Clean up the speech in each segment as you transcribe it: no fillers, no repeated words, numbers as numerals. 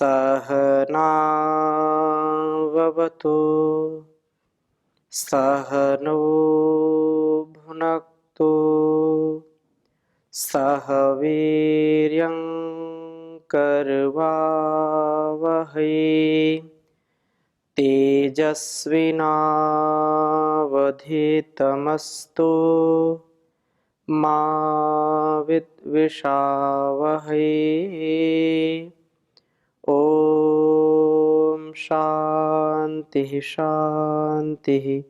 सहनाववतु सहनौ भुनक्तु सह वीर्यं करवावहै तेजस्विनावधीतमस्तु मा विद्विषावहै। ओम शांति शांति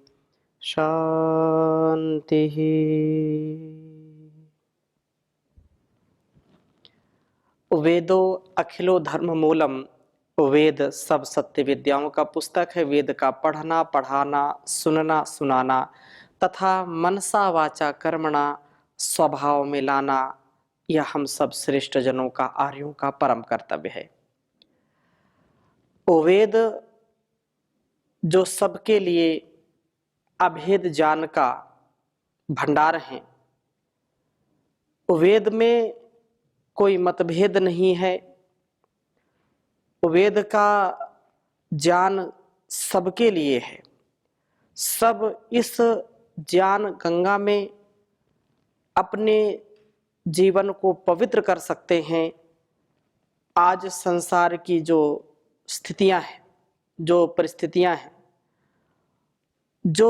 शांति। वेदो अखिलो धर्म मूलम, वेद सब सत्य विद्याओं का पुस्तक है। वेद का पढ़ना, पढ़ाना, सुनना, सुनाना तथा मनसा वाचा कर्मणा स्वभाव में लाना, यह हम सब श्रेष्ठ जनों का, आर्यों का परम कर्तव्य है। वेद जो सबके लिए अभेद ज्ञान का भंडार है, वेद में कोई मतभेद नहीं है। वेद का ज्ञान सबके लिए है। सब इस ज्ञान गंगा में अपने जीवन को पवित्र कर सकते हैं। आज संसार की जो स्थितियां हैं, जो परिस्थितियां हैं, जो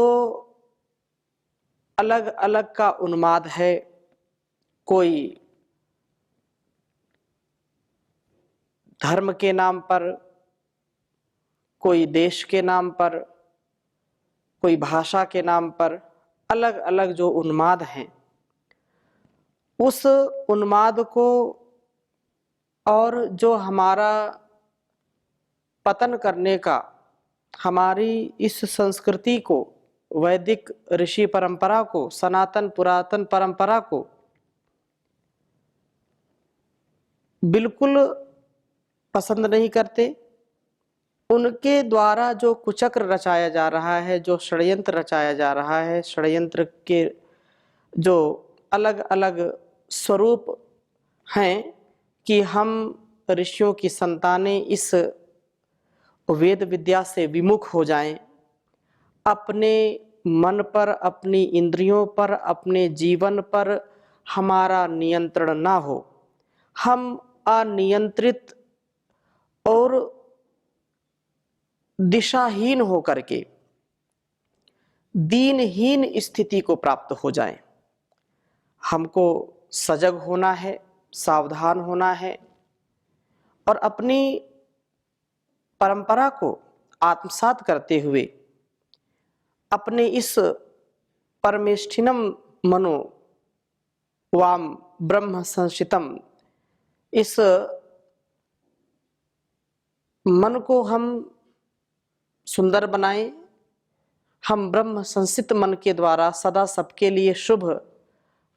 अलग अलग का उन्माद है, कोई धर्म के नाम पर, कोई देश के नाम पर, कोई भाषा के नाम पर, अलग अलग जो उन्माद हैं, उस उन्माद को और जो हमारा पतन करने का, हमारी इस संस्कृति को, वैदिक ऋषि परंपरा को, सनातन पुरातन परंपरा को बिल्कुल पसंद नहीं करते। उनके द्वारा जो कुचक्र रचाया जा रहा है, जो षड्यंत्र रचाया जा रहा है, षड्यंत्र के जो अलग अलग स्वरूप हैं कि हम ऋषियों की संतानें इस वेद विद्या से विमुख हो जाएं, अपने मन पर, अपनी इंद्रियों पर, अपने जीवन पर हमारा नियंत्रण ना हो, हम अनियंत्रित और दिशाहीन होकर के दीनहीन स्थिति को प्राप्त हो जाएं। हमको सजग होना है, सावधान होना है और अपनी परंपरा को आत्मसात करते हुए अपने इस परमेष्ठिनम मनो वाम ब्रह्म संशितम, इस मन को हम सुंदर बनाएं। हम ब्रह्म संसित मन के द्वारा सदा सबके लिए शुभ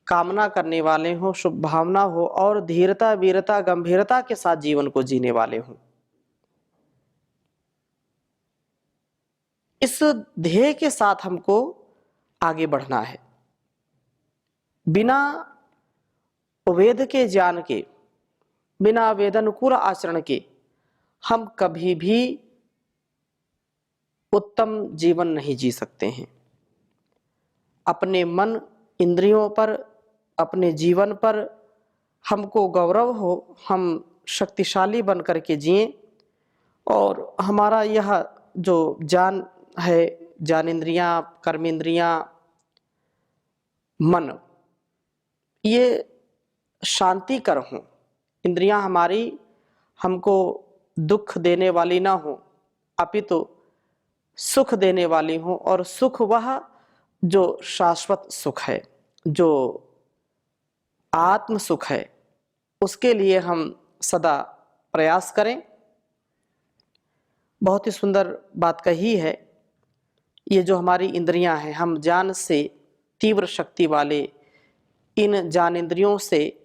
कामना करने वाले हों, शुभ भावना हो और धीरता, वीरता, गंभीरता के साथ जीवन को जीने वाले हों। इस ध्येय के साथ हमको आगे बढ़ना है। बिना वेद के ज्ञान के, बिना वेदानुकूल आचरण के हम कभी भी उत्तम जीवन नहीं जी सकते हैं। अपने मन, इंद्रियों पर, अपने जीवन पर हमको गौरव हो, हम शक्तिशाली बन करके जिएं और हमारा यह जो ज्ञान है, ज्ञानेंद्रियां, कर्मेंद्रियां, मन, ये शांतिकर हों। इंद्रियां हमारी हमको दुख देने वाली ना हो, अपितु सुख देने वाली हों। और सुख वह जो शाश्वत सुख है, जो आत्म सुख है, उसके लिए हम सदा प्रयास करें। बहुत ही सुंदर बात कही है। ये जो हमारी इंद्रियां हैं, हम ज्ञान से, तीव्र शक्ति वाले इन ज्ञानेंद्रियों से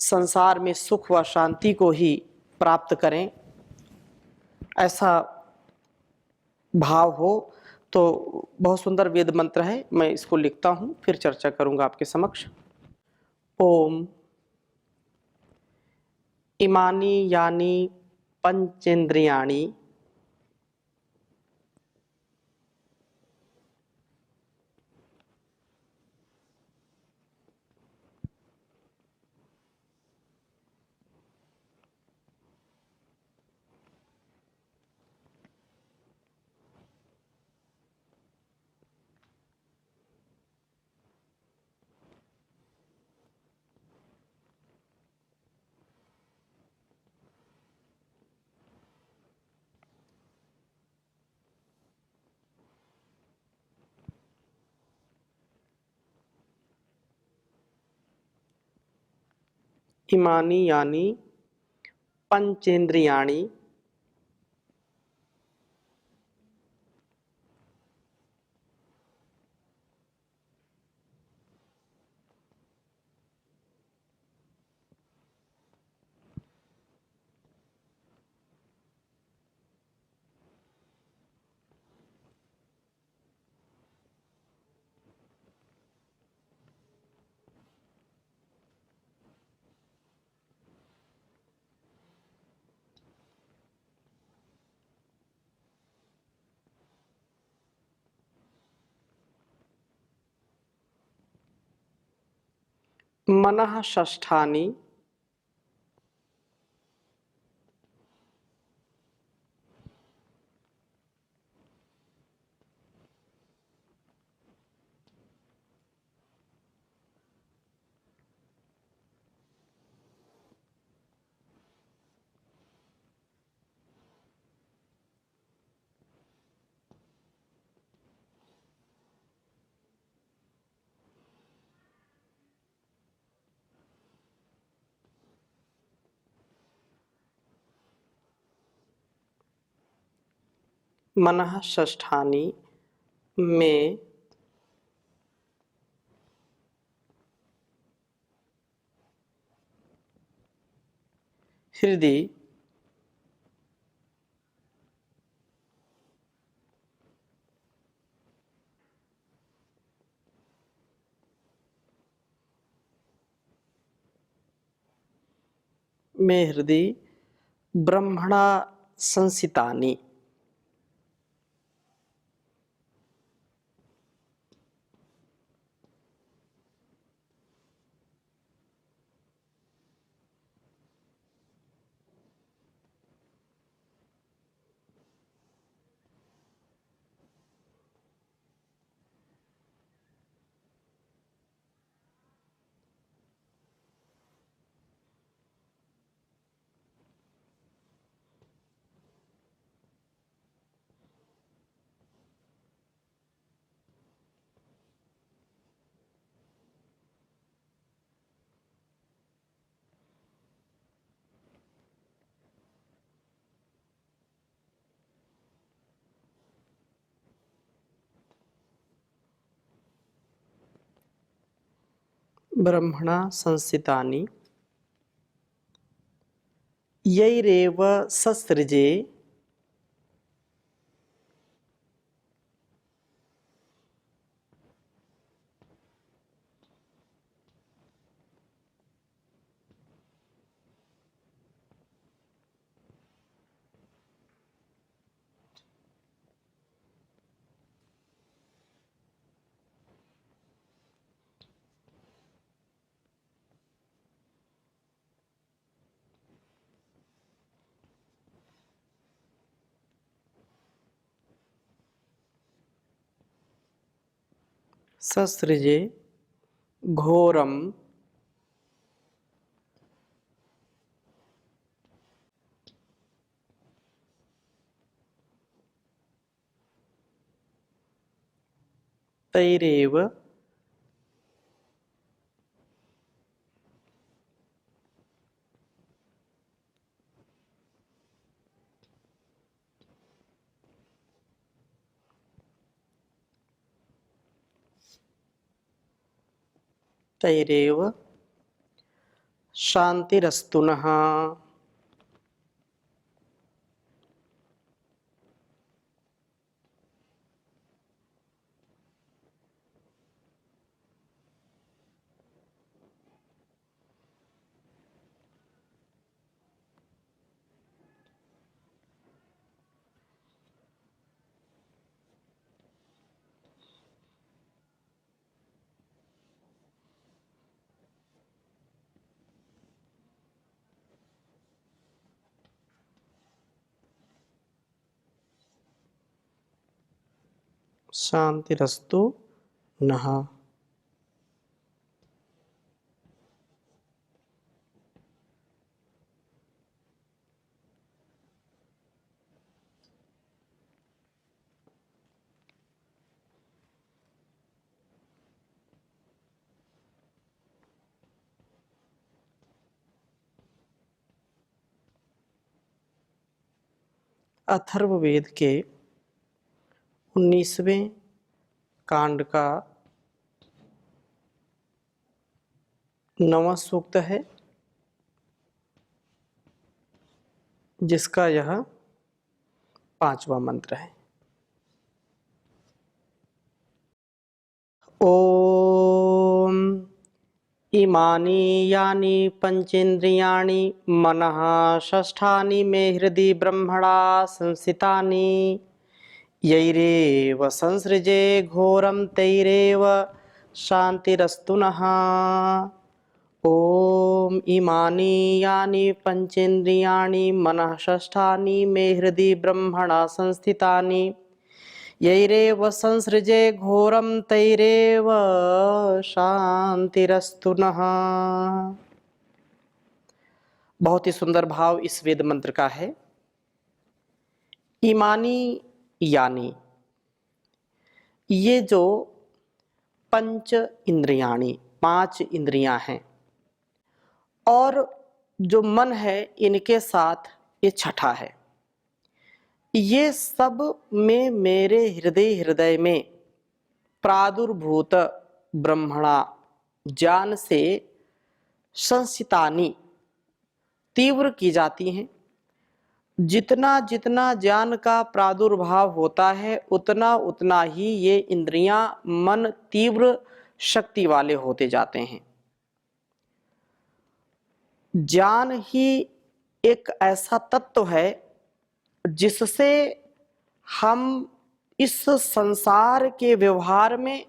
संसार में सुख व शांति को ही प्राप्त करें, ऐसा भाव हो तो बहुत सुंदर वेद मंत्र है। मैं इसको लिखता हूं, फिर चर्चा करूंगा आपके समक्ष। ओम इमानी यानी पंचेन्द्रियाणि इमानि यानि पंचेन्द्रियाणि मनः षष्ठानि मनः षष्ठानि में हृदय में हृदय ब्रह्मणा संसितानि ब्रह्मणा संसितानि यैरेव ससृजे ससृजे घोरम तैरेव तैरेव शांतिरस्तु नः। शांतिरस्तु नः। अथर्ववेद के 19वें कांड का 9वां सूक्त है, जिसका यह 5वां मंत्र है। ओम इमानि यानि पंचेन्द्रियाणि मनः षष्ठानि मे हृदि ब्रह्मणा संस्थितानि यैरेव संसृजे घोरं तैरेव शांतिरस्तु नः। ओम इमानि यानि पंचेन्द्रियाणि मनः षष्ठानि मे हृदि ब्रह्मणा संस्थितानि यैरेव संसृजे घोरं तैरेव शांतिरस्तु नः। बहुत ही सुंदर भाव इस वेद मंत्र का है। इमानी यानी, ये जो पंच इंद्रियाणी, 5 इंद्रियां हैं, और जो मन है इनके साथ ये छठा है, ये सब में मेरे हृदय में प्रादुर्भूत ब्रह्मणा ज्ञान से संस्थितानि तीव्र की जाती हैं। जितना जितना ज्ञान का प्रादुर्भाव होता है उतना उतना ही ये इंद्रियां मन तीव्र शक्ति वाले होते जाते हैं। ज्ञान ही एक ऐसा तत्व है जिससे हम इस संसार के व्यवहार में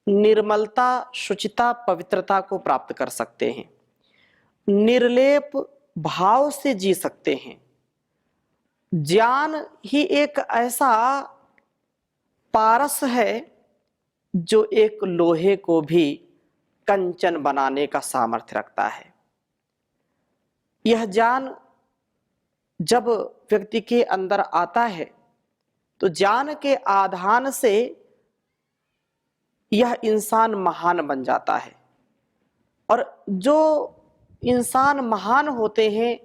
निर्मलता, शुचिता, पवित्रता को प्राप्त कर सकते हैं, निर्लेप भाव से जी सकते हैं। ज्ञान ही एक ऐसा पारस है जो एक लोहे को भी कंचन बनाने का सामर्थ्य रखता है। यह ज्ञान जब व्यक्ति के अंदर आता है तो ज्ञान के आधान से यह इंसान महान बन जाता है, और जो इंसान महान होते हैं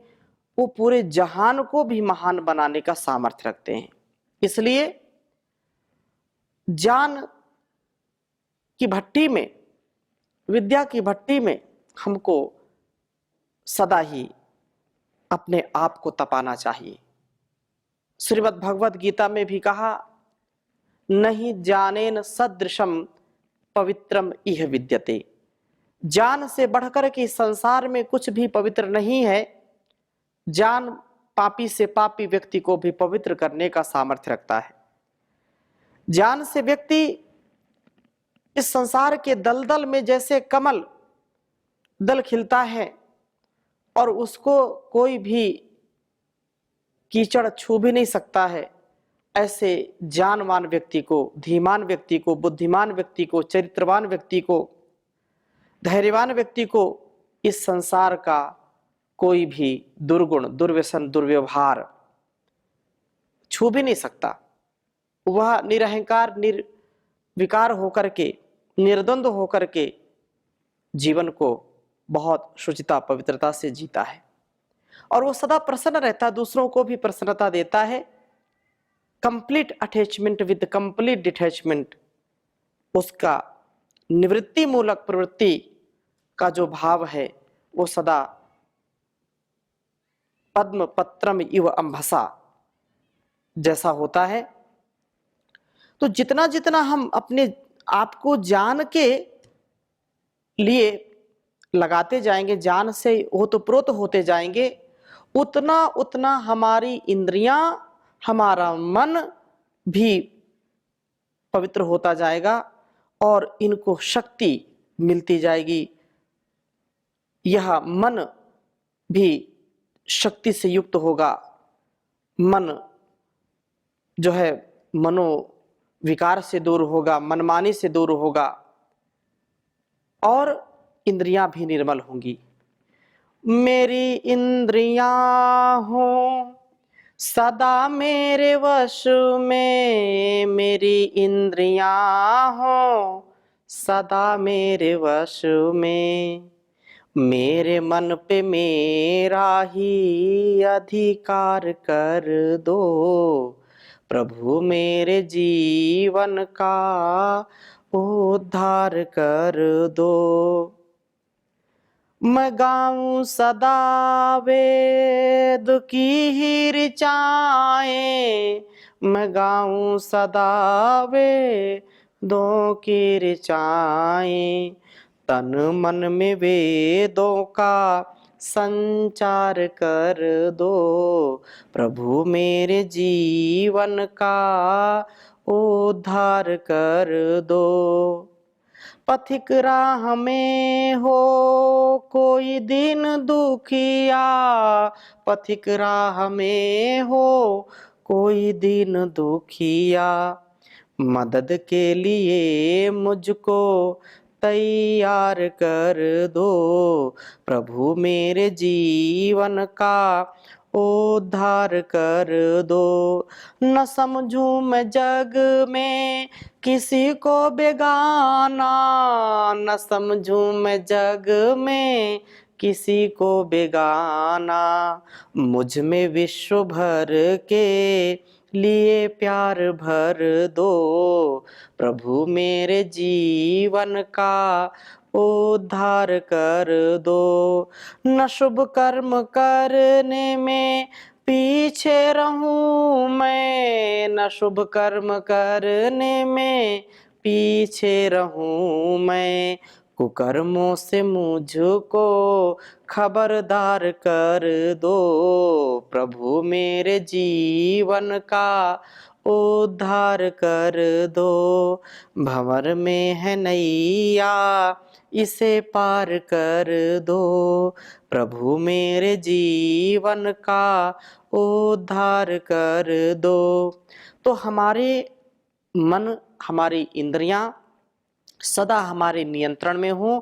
वो पूरे जहान को भी महान बनाने का सामर्थ्य रखते हैं। इसलिए ज्ञान की भट्टी में, विद्या की भट्टी में हमको सदा ही अपने आप को तपाना चाहिए। श्रीमद् भगवद गीता में भी कहा, नहीं ज्ञानेन सदृशम पवित्रम इह विद्यते। ज्ञान से बढ़कर के संसार में कुछ भी पवित्र नहीं है। ज्ञान पापी से पापी व्यक्ति को भी पवित्र करने का सामर्थ्य रखता है। ज्ञान से व्यक्ति इस संसार के दलदल में जैसे कमल दल खिलता है और उसको कोई भी कीचड़ छू भी नहीं सकता है, ऐसे ज्ञानवान व्यक्ति को, धीमान व्यक्ति को, बुद्धिमान व्यक्ति को, चरित्रवान व्यक्ति को, धैर्यवान व्यक्ति को इस संसार का कोई भी दुर्गुण, दुर्व्यसन, दुर्व्यवहार छू भी नहीं सकता। वह निरहंकार, निर्विकार होकर के, निर्द्वंद होकर के जीवन को बहुत शुचिता, पवित्रता से जीता है, और वो सदा प्रसन्न रहता है, दूसरों को भी प्रसन्नता देता है। Complete attachment with complete detachment, उसका निवृत्ति मूलक प्रवृत्ति का जो भाव है वो सदा पद्म पत्रम इव अंभसा जैसा होता है। तो जितना जितना हम अपने आप को ज्ञान के लिए लगाते जाएंगे, ज्ञान से ओतप्रोत होते जाएंगे, उतना उतना हमारी इंद्रियां, हमारा मन भी पवित्र होता जाएगा और इनको शक्ति मिलती जाएगी। यह मन भी शक्ति से युक्त होगा। मन जो है विकार से दूर होगा, मनमानी से दूर होगा और इंद्रियां भी निर्मल होंगी। मेरी इंद्रियां हो सदा मेरे वश में, मेरी इंद्रियां हो सदा मेरे वश में, मेरे मन पे मेरा ही अधिकार कर दो, प्रभु मेरे जीवन का उद्धार कर दो। मैं गाऊं सदा वेद की ही ऋचाएं, मैं गाऊं सदा वेदों की ऋचाएं, तन मन में वेदों का संचार कर दो, प्रभु मेरे जीवन का उद्धार कर दो। पथिक राह में हो कोई दिन दुखिया, पथिक राह में हो कोई दिन दुखिया, मदद के लिए मुझको तैयार कर दो, प्रभु मेरे जीवन का उद्धार कर दो। न समझूं मैं जग में किसी को बेगाना, न समझूं मैं जग में किसी को बेगाना, मुझ में विश्व भर के लिए प्यार भर दो, प्रभु मेरे जीवन का उद्धार कर दो। न शुभ कर्म करने में पीछे रहूं मैं, न शुभ कर्म करने में पीछे रहूं मैं, कुकर्मों से मुझको खबरदार कर दो, प्रभु मेरे जीवन का उद्धार कर दो। भंवर में है नैया इसे पार कर दो, प्रभु मेरे जीवन का उद्धार कर दो। तो हमारे मन, हमारी इंद्रियां सदा हमारे नियंत्रण में हो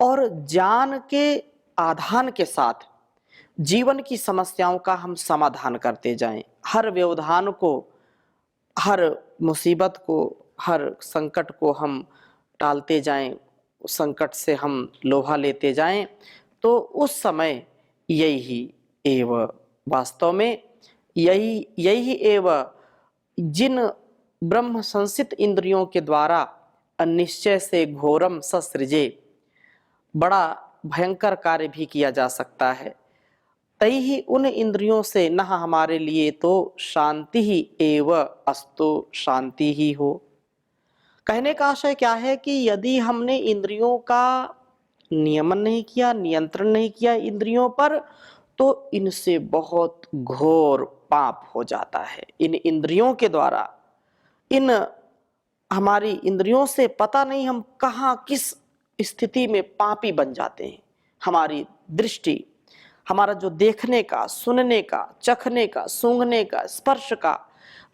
और ज्ञान के आधान के साथ जीवन की समस्याओं का हम समाधान करते जाएं। हर व्यवधान को, हर मुसीबत को, हर संकट को हम टालते जाएं, उस संकट से हम लोहा लेते जाएं, तो उस समय यही एव वास्तव में यही एव जिन ब्रह्म संसित इंद्रियों के द्वारा अनिश्चय से घोरम ससृजे, बड़ा भयंकर कार्य भी किया जा सकता है। तई ही उन इंद्रियों से न हमारे लिए तो शांति ही एव अस्तु, शांति ही हो। कहने का आशय क्या है कि यदि हमने इंद्रियों का नियमन नहीं किया, नियंत्रण नहीं किया इंद्रियों पर, तो इनसे बहुत घोर पाप हो जाता है। इन इंद्रियों के द्वारा, इन हमारी इंद्रियों से पता नहीं हम कहाँ किस स्थिति में पापी बन जाते हैं। हमारी दृष्टि, हमारा जो देखने का, सुनने का, चखने का, सूंघने का, स्पर्श का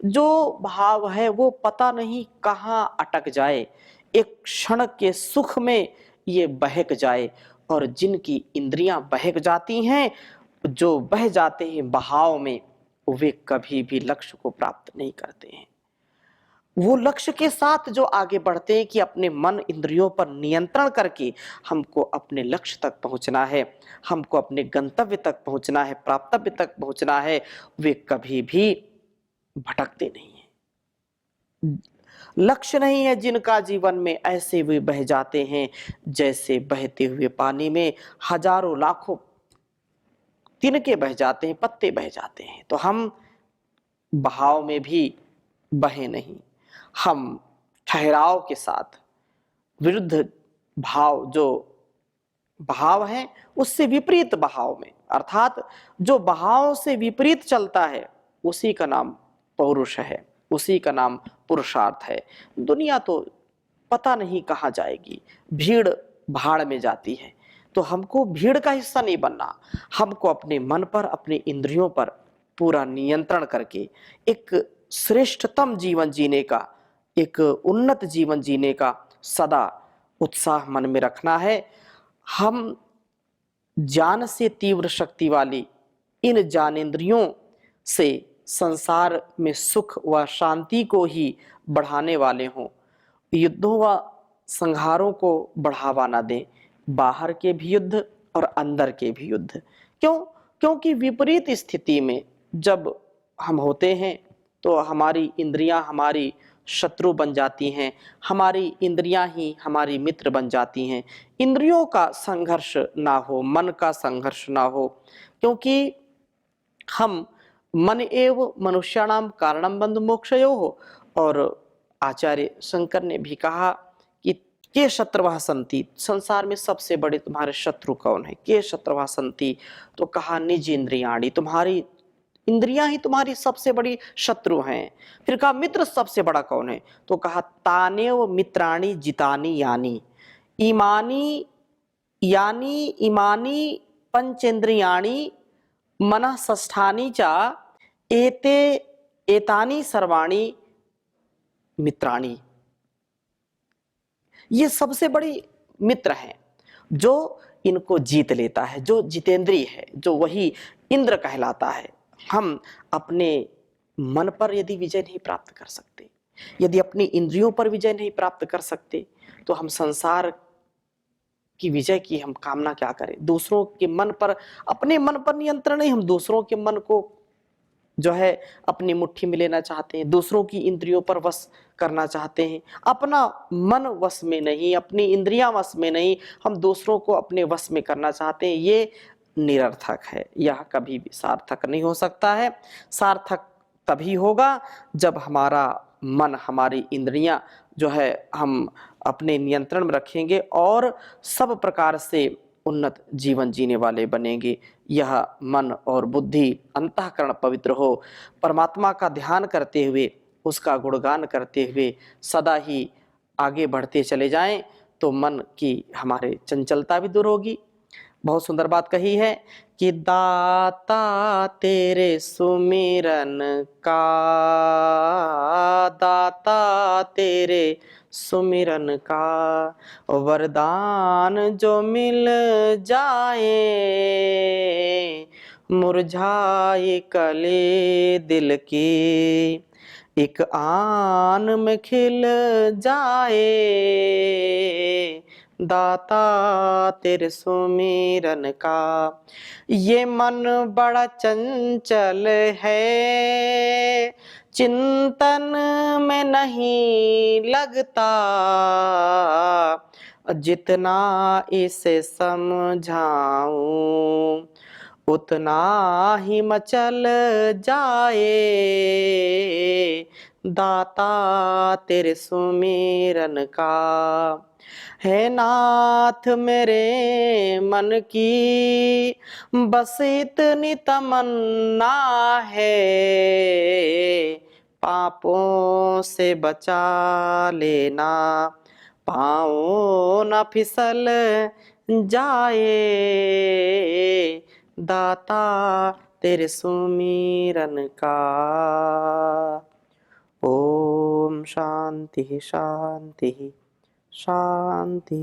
जो भाव है वो पता नहीं कहाँ अटक जाए, एक क्षण के सुख में ये बहक जाए। और जिनकी इंद्रियां बहक जाती हैं, जो बह जाते हैं बहाव में, वे कभी भी लक्ष्य को प्राप्त नहीं करते हैं। वो लक्ष्य के साथ जो आगे बढ़ते हैं कि अपने मन इंद्रियों पर नियंत्रण करके हमको अपने लक्ष्य तक पहुंचना है, हमको अपने गंतव्य तक पहुंचना है, प्राप्तव्य तक पहुंचना है, वे कभी भी भटकते नहीं हैं। लक्ष्य नहीं है जिनका जीवन में, ऐसे वे बह जाते हैं जैसे बहते हुए पानी में हजारों लाखों तिनके बह जाते हैं, पत्ते बह जाते हैं। तो हम बहाव में भी बहे नहीं, हम ठहराव के साथ विरुद्ध भाव, जो भाव है उससे विपरीत बहाव में, अर्थात जो बहाव से विपरीत चलता है उसी का नाम पौरुष है, उसी का नाम पुरुषार्थ है। दुनिया तो पता नहीं कहाँ जाएगी, भीड़ भाड़ में जाती है। तो हमको भीड़ का हिस्सा नहीं बनना, हमको अपने मन पर, अपने इंद्रियों पर पूरा नियंत्रण करके एक श्रेष्ठतम जीवन जीने का एक उन्नत जीवन जीने का सदा उत्साह मन में रखना है। हम ज्ञान से तीव्र शक्ति वाली इन ज्ञानेंद्रियों से संसार में सुख व शांति को ही बढ़ाने वाले हों। युद्धों व संहारों को बढ़ावा ना दें, बाहर के भी युद्ध और अंदर के भी युद्ध। क्यों? क्योंकि विपरीत स्थिति में जब हम होते हैं तो हमारी इंद्रियां हमारी शत्रु बन जाती हैं, हमारी इंद्रियां ही हमारी मित्र बन जाती हैं। इंद्रियों का संघर्ष ना हो, मन का संघर्ष ना हो, क्योंकि हम मन एव मनुष्याणाम कारणम बंध मोक्षयोः। और आचार्य शंकर ने भी कहा कि के शत्रुवः सन्ति, संसार में सबसे बड़े तुम्हारे शत्रु कौन है? के शत्रुवः सन्ति, तो कहा निज इंद्रियाणि, तुम्हारी इंद्रियां ही तुम्हारी सबसे बड़ी शत्रु हैं। फिर कहा मित्र सबसे बड़ा कौन है? तो कहा तानेव मित्राणि जितानि यानी, इमानी यानी इमानी पंचेंद्रियाणि मनः षष्ठानि च एते एतानि सर्वाणि मित्राणि। ये सबसे बड़ी मित्र हैं, जो इनको जीत लेता है, जो जितेंद्रिय है, जो वही इंद्र कहलाता है। हम अपने मन पर यदि विजय नहीं प्राप्त कर सकते, यदि अपनी इंद्रियों पर विजय नहीं प्राप्त कर सकते, तो हम संसार की विजय की हम कामना क्या करें? दूसरों के मन पर, अपने मन पर नियंत्रण नहीं, हम दूसरों के मन को जो है अपनी मुट्ठी में लेना चाहते हैं, दूसरों की इंद्रियों पर वश करना चाहते हैं। अपना मन वश में नहीं, अपनी इंद्रियां वश में नहीं, हम दूसरों को अपने वश में करना चाहते हैं। ये निरर्थक है, यह कभी भी सार्थक नहीं हो सकता है। सार्थक तभी होगा जब हमारा मन, हमारी इंद्रियां जो है हम अपने नियंत्रण में रखेंगे और सब प्रकार से उन्नत जीवन जीने वाले बनेंगे। यह मन और बुद्धि अंतःकरण पवित्र हो, परमात्मा का ध्यान करते हुए, उसका गुणगान करते हुए सदा ही आगे बढ़ते चले जाएं, तो मन की हमारे चंचलता भी दूर होगी। बहुत सुंदर बात कही है कि दाता तेरे सुमिरन का, दाता तेरे सुमिरन का वरदान जो मिल जाए, मुरझाए कले दिल की एक आन में खिल जाए, दाता तेरे सुमिरन का। ये मन बड़ा चंचल है, चिंतन में नहीं लगता, जितना इसे समझाऊं उतना ही मचल जाए, दाता तेरे सुमिरन का। है नाथ मेरे मन की बस इतनी तमन्ना है, पापों से बचा लेना, पाँव न फिसल जाए, दाता तेरे सुमिरन का। ओम शांति शांति शांति।